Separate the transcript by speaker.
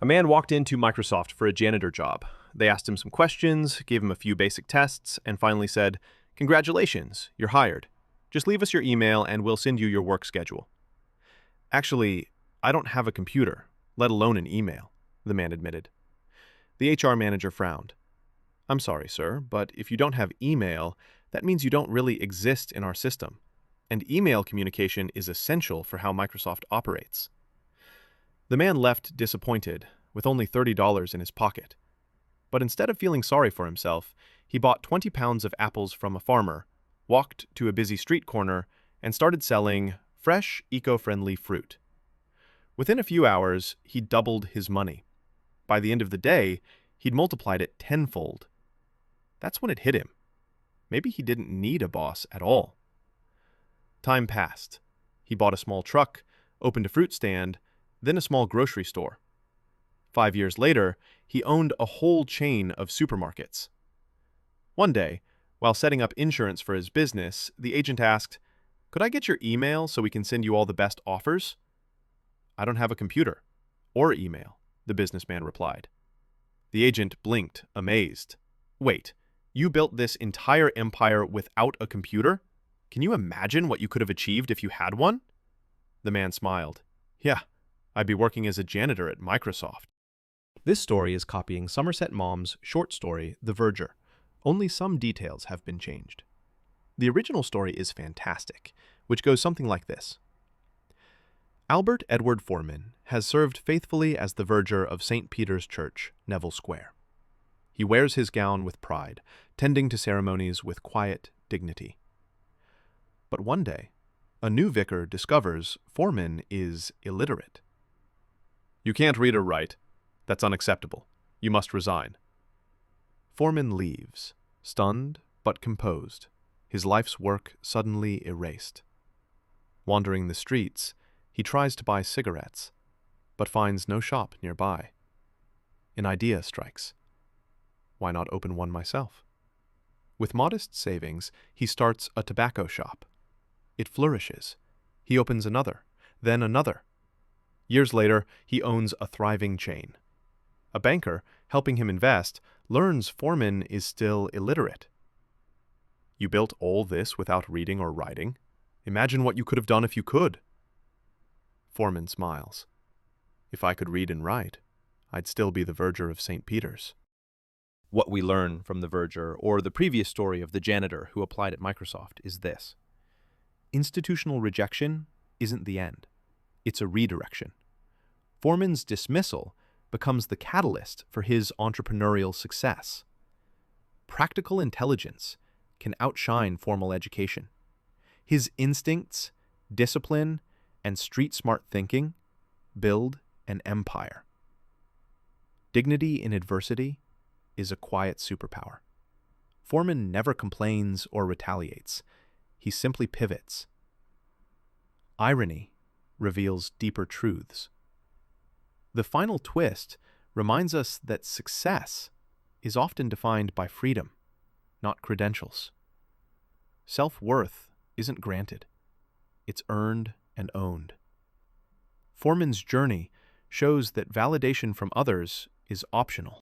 Speaker 1: A man walked into Microsoft for a janitor job. They asked him some questions, gave him a few basic tests, and finally said, "Congratulations, you're hired. Just leave us your email and we'll send you your work schedule." "Actually, I don't have a computer, let alone an email," the man admitted. The HR manager frowned. "I'm sorry, sir, but if you don't have email, that means you don't really exist in our system. And email communication is essential for how Microsoft operates." The man left disappointed, with only $30 in his pocket. But instead of feeling sorry for himself, he bought 20 pounds of apples from a farmer, walked to a busy street corner, and started selling fresh, eco-friendly fruit. Within a few hours, he doubled his money. By the end of the day, he'd multiplied it tenfold. That's when it hit him. Maybe he didn't need a boss at all. Time passed. He bought a small truck, opened a fruit stand, then a small grocery store. 5 years later, he owned a whole chain of supermarkets. One day, while setting up insurance for his business, the agent asked, "Could I get your email so we can send you all the best offers?" "I don't have a computer or email," the businessman replied. The agent blinked, amazed. "Wait, you built this entire empire without a computer? Can you imagine what you could have achieved if you had one?" The man smiled. "Yeah, I'd be working as a janitor at Microsoft." This story is copying Somerset Maugham's short story, The Verger. Only some details have been changed. The original story is fantastic, which goes something like this. Albert Edward Foreman has served faithfully as the verger of St. Peter's Church, Neville Square. He wears his gown with pride, tending to ceremonies with quiet dignity. But one day, a new vicar discovers Foreman is illiterate. "You can't read or write. That's unacceptable. You must resign." Foreman leaves, stunned but composed, his life's work suddenly erased. Wandering the streets, he tries to buy cigarettes, but finds no shop nearby. An idea strikes. Why not open one myself? With modest savings, he starts a tobacco shop. It flourishes. He opens another, then another. Years later, he owns a thriving chain. A banker, helping him invest, learns Foreman is still illiterate. "You built all this without reading or writing? Imagine what you could have done if you could." Foreman smiles. "If I could read and write, I'd still be the verger of St. Peter's." What we learn from the verger, or the previous story of the janitor who applied at Microsoft, is this. Institutional rejection isn't the end. It's a redirection. Foreman's dismissal becomes the catalyst for his entrepreneurial success. Practical intelligence can outshine formal education. His instincts, discipline, and street-smart thinking build an empire. Dignity in adversity is a quiet superpower. Foreman never complains or retaliates. He simply pivots. Irony reveals deeper truths. The final twist reminds us that success is often defined by freedom, not credentials. Self-worth isn't granted. It's earned and owned. Foreman's journey shows that validation from others is optional.